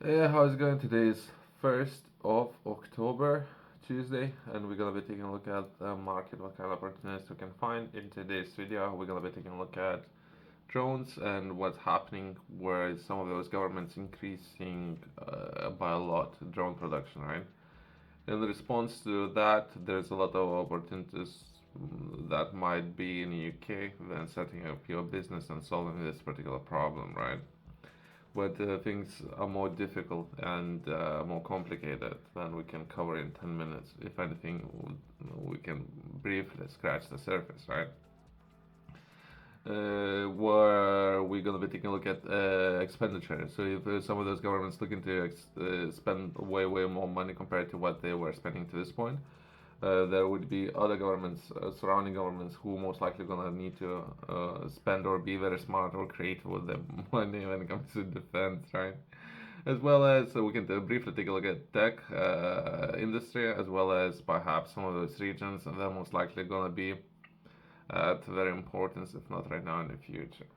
Yeah, how's it going? Today is 1st of October, Tuesday, and we're gonna be taking a look at the market, what kind of opportunities we can find. In today's video, we're gonna be taking a look at drones and what's happening where some of those governments increasing by a lot drone production, right? In response to that, there's a lot of opportunities that might be in the UK when setting up your business and solving this particular problem, right? But things are more difficult and more complicated than we can cover in 10 minutes. If anything, we can briefly scratch the surface, right? Where we're going to be taking a look at expenditure. So if some of those governments looking to spend way more money compared to what they were spending to this point, there would be other governments, surrounding governments, who most likely gonna need to spend or be very smart or creative with their money when it comes to defense, right? As well as we can briefly take a look at tech industry, as well as perhaps some of those regions, and they're most likely gonna be at very importance, if not right now, in the future.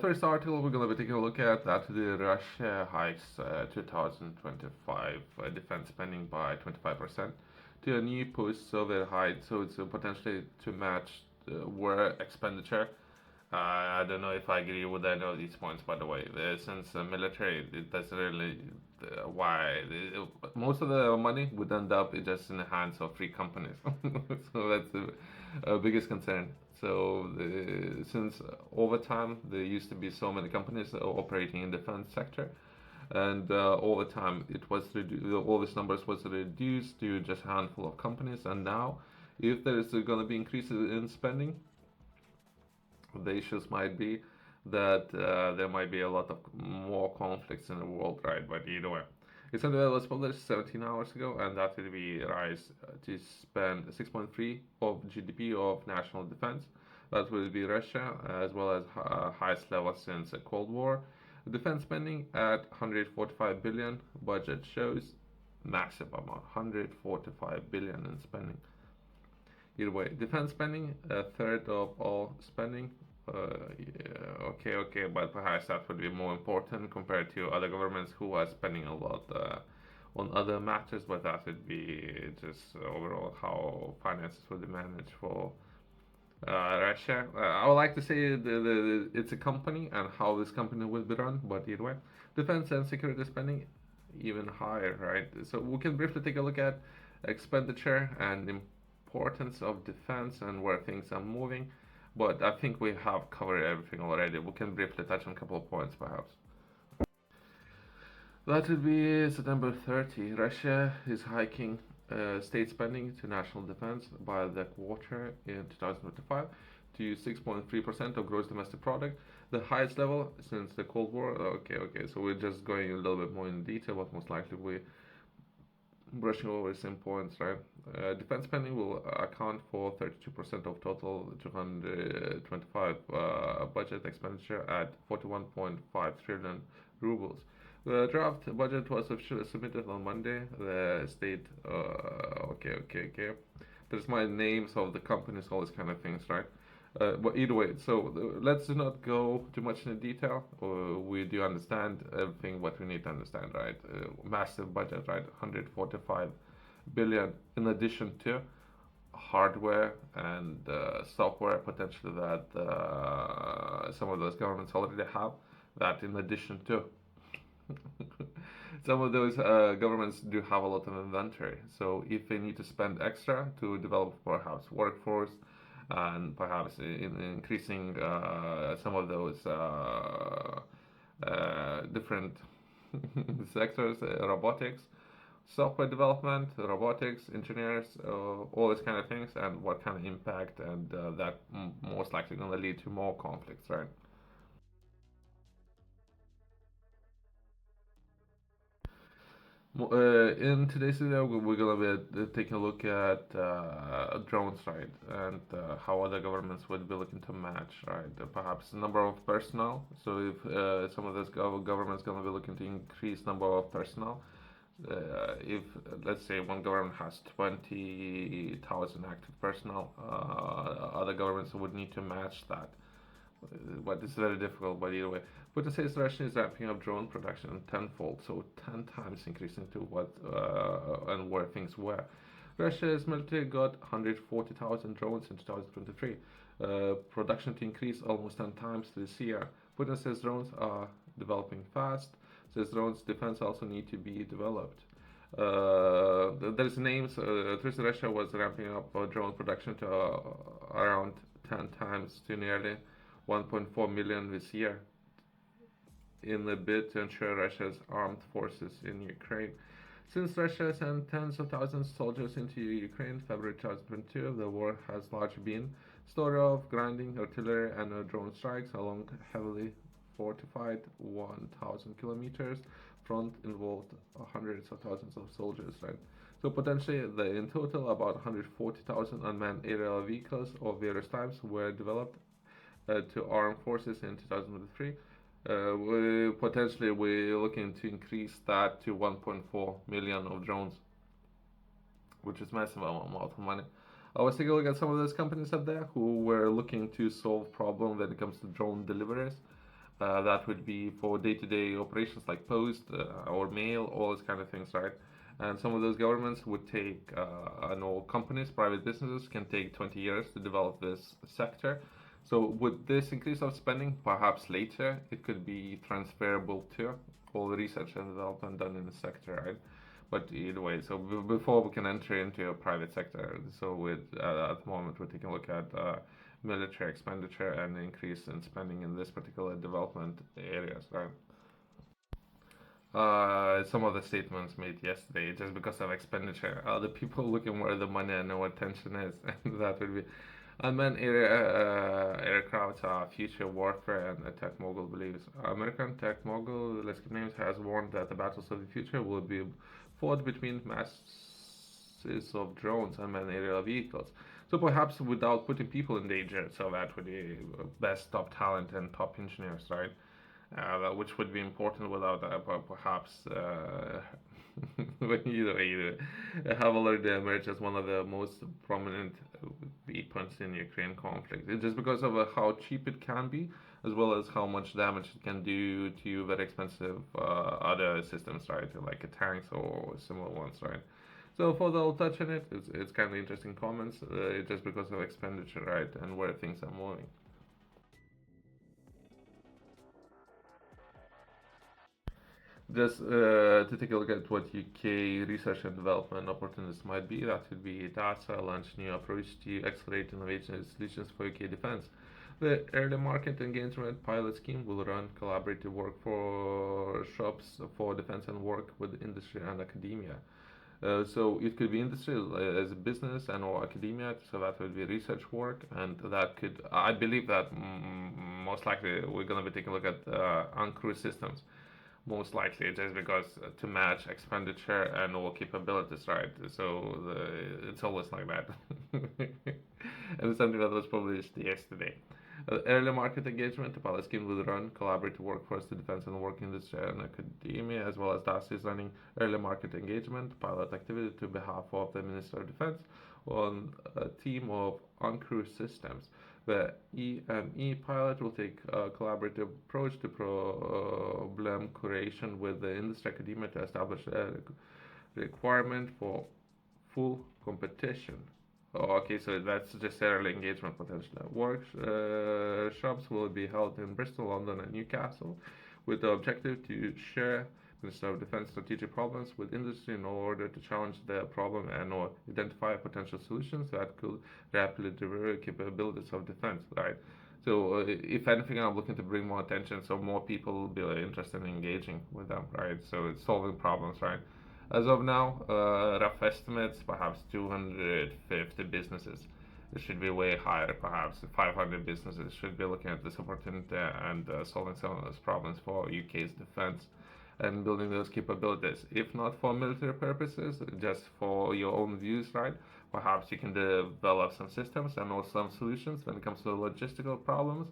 First article we're going to be taking a look at that the Russia hikes 2025 defense spending by 25% to a new post-Soviet height, so it's potentially to match war expenditure. I don't know if I agree with any of these points, by the way. Since military, it doesn't really why most of the money would end up just in the hands of free companies. So that's the biggest concern. So since over time there used to be so many companies operating in the defense sector, and over time it was all these numbers was reduced to just a handful of companies, and now if there is going to be increases in spending, the issues might be that there might be a lot of more conflicts in the world, right? But either way, it's something that was published 17 hours ago, and that will be rise to spend 6.3 of GDP of national defense. That will be Russia, as well as highest level since the Cold War. Defense spending at 145 billion. Budget shows massive amount, 145 billion in spending. Either way, defense spending, a third of all spending. Yeah, okay, but perhaps that would be more important compared to other governments who are spending a lot on other matters, but that would be just overall how finances would be managed for Russia. I would like to say it's a company and how this company will be run, but either way, defense and security spending even higher, right? So we can briefly take a look at expenditure and importance of defense and where things are moving. But I think we have covered everything already. We can briefly touch on a couple of points, perhaps. That would be September 30. Russia is hiking state spending to national defense by the quarter in 2025 to 6.3% of gross domestic product, the highest level since the Cold War. Okay, so we're just going a little bit more in detail, but most likely we brushing over some points, right? Defense spending will account for 32% of total 225 budget expenditure at 41.5 trillion rubles. The draft budget was officially submitted on Monday. The state, okay. There's my names of the companies, all these kind of things, right? But either way, so let's not go too much into detail. We do understand everything what we need to understand, right? Massive budget, right? 145 billion in addition to hardware and software potentially that some of those governments already have. That in addition to some of those governments do have a lot of inventory. So if they need to spend extra to develop perhaps workforce and perhaps in increasing some of those different sectors, robotics, software development, robotics, engineers, all these kind of things, and what kind of impact, and that most likely going to lead to more conflicts, right? In today's video, we're gonna be taking a look at drones, right, and how other governments would be looking to match, right? Perhaps number of personnel. So if some of those governments gonna be looking to increase number of personnel, if let's say one government has 20,000 active personnel, other governments would need to match that. but it's very difficult. But either way, Putin says Russia is ramping up drone production tenfold, so 10 times increasing to what and where things were. Russia's military got 140,000 drones in 2023. Production to increase almost 10 times this year. Putin says drones are developing fast. Says drones defense also need to be developed. There's names. Russia was ramping up drone production to around 10 times to nearly 1.4 million this year in a bid to ensure Russia's armed forces in Ukraine. Since Russia sent tens of thousands of soldiers into Ukraine February 2022, the war has largely been a story of grinding artillery and drone strikes along heavily fortified 1,000 kilometers front involved hundreds of thousands of soldiers, right? So potentially, in total, about 140,000 unmanned aerial vehicles of various types were developed to armed forces in 2003. We're looking to increase that to 1.4 million of drones, which is massive amount of money. I was taking a look at some of those companies up there who were looking to solve problem when it comes to drone deliveries. That would be for day-to-day operations like post or mail, all those kind of things, right? And some of those governments would take, companies, private businesses can take 20 years to develop this sector. So with this increase of spending, perhaps later it could be transferable to all the research and development done in the sector, right? But either way, so before we can enter into a private sector, so at the moment we're taking a look at military expenditure and increase in spending in this particular development areas, right? Some of the statements made yesterday, just because of expenditure, the people looking where the money and no attention is, and that would be unmanned aircraft are future warfare, and the tech mogul believes. American tech mogul, let's keep names, has warned that the battles of the future will be fought between masses of drones and unmanned aerial vehicles. So perhaps without putting people in danger, so that would be best top talent and top engineers, right? Which would be important without perhaps when you have already emerged as one of the most prominent weapons in Ukraine conflict. It's just because of how cheap it can be, as well as how much damage it can do to very expensive other systems, right? Like tanks or similar ones, right? So for the I'll touch on it, it's kind of interesting comments, just because of expenditure, right, and where things are moving. Just to take a look at what UK research and development opportunities might be, that would be DASA launch new approach to accelerate innovation and solutions for UK defense. The early market engagement pilot scheme will run collaborative workshops for defense and work with industry and academia. So it could be industry as a business and or academia, so that would be research work, and that could, I believe that most likely we're going to be taking a look at uncrewed systems, most likely just because to match expenditure and all capabilities, right? So it's always like that. And it's something that was published yesterday. Early market engagement, the pilot scheme will run collaborative workforce to defense and work industry and academia, as well as DASA is running early market engagement pilot activity to behalf of the Minister of Defense on a team of uncrewed systems. The EME pilot will take a collaborative approach to problem creation with the industry academia to establish a requirement for full competition. Okay, so that's just early engagement potential. Workshops will be held in Bristol, London, and Newcastle with the objective to share Minister of Defense strategic problems with industry in order to challenge the problem and or identify potential solutions that could rapidly develop capabilities of defense, right? So if anything, I'm looking to bring more attention so more people will be interested in engaging with them, right? So it's solving problems, right? As of now, rough estimates, perhaps 250 businesses. It should be way higher, perhaps 500 businesses should be looking at this opportunity and solving some of those problems for UK's defense and building those capabilities. If not for military purposes, just for your own views, right? Perhaps you can develop some systems and also some solutions when it comes to logistical problems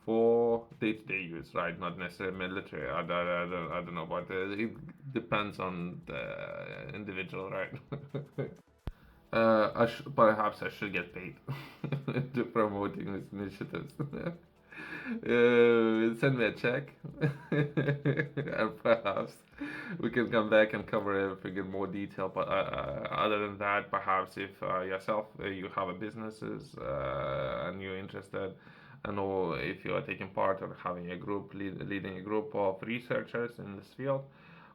for day-to-day use, right? Not necessarily military. I don't know, but it depends on the individual, right? Perhaps I should get paid to promoting these initiatives. Send me a check, and perhaps we can come back and cover everything in more detail. But other than that, perhaps if yourself you have a businesses and you're interested, and or if you are taking part or having a group leading a group of researchers in this field,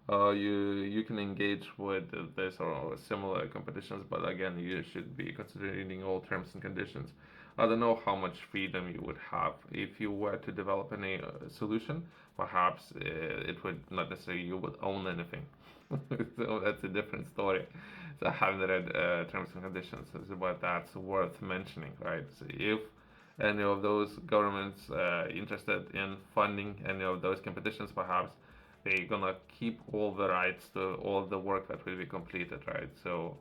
you can engage with this or similar competitions, but again, you should be considering all terms and conditions. I don't know how much freedom you would have if you were to develop any solution. Perhaps it would not necessarily you would own anything. So that's a different story. So I haven't read terms and conditions, but that's worth mentioning, right? So if any of those governments interested in funding any of those competitions, perhaps they're gonna keep all the rights to all the work that will be completed, right? So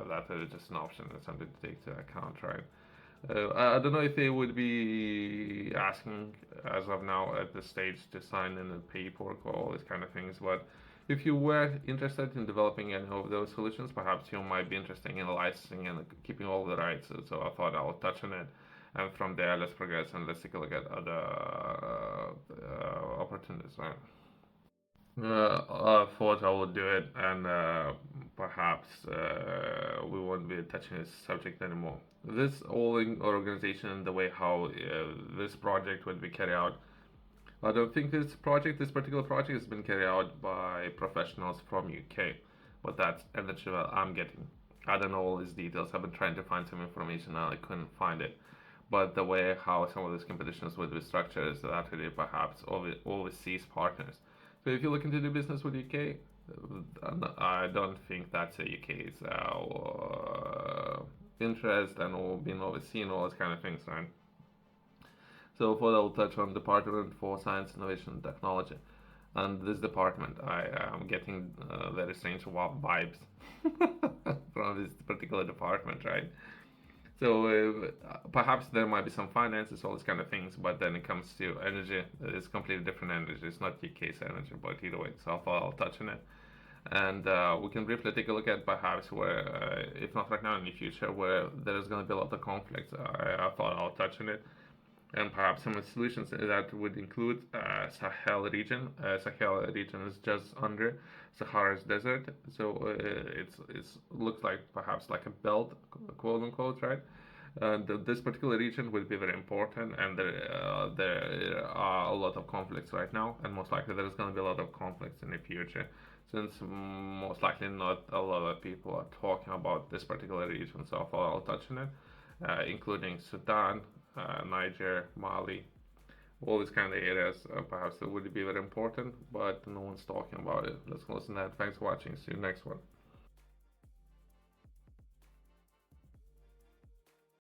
that is just an option. That's something to take into account, right? I don't know if they would be asking as of now at this stage to sign in the paperwork or all these kind of things, but if you were interested in developing any of those solutions, perhaps you might be interested in licensing and keeping all the rights. So I thought I'll touch on it, and from there let's progress and let's take a look at other opportunities. Right? I thought I would do it, and perhaps we won't be touching this subject anymore. This whole organization, the way how this project would be carried out, I don't think this particular project, has been carried out by professionals from UK, but that's energy that I'm getting. I don't know all these details. I've been trying to find some information and I couldn't find it. But the way how some of these competitions would be structured is that really perhaps overseas partners. So if you look into the business with UK, I don't think that's a UK's interest and all being overseen all those kind of things, right? So for that, I'll touch on Department for Science, Innovation, and Technology. And this department, I am getting very strange vibes from this particular department, right? So perhaps there might be some finances, all these kind of things, but then it comes to energy, it's completely different energy. It's not UK's energy, but either way, so I'll touch on it. And we can briefly take a look at perhaps where, if not right now, in the future, where there is going to be a lot of conflicts. I thought I'll touch on it, and perhaps some of the solutions that would include Sahel region. Sahel region is just under Sahara's desert, so it's looks like perhaps like a belt, quote unquote, right? And this particular region will be very important, and there are a lot of conflicts right now, and most likely there is going to be a lot of conflicts in the future, since most likely not a lot of people are talking about this particular region. So I'll touch on it, including Sudan, Niger, Mali, all these kind of areas. Perhaps that would be very important, but no one's talking about it. Let's close on that. Thanks for watching. See you next one.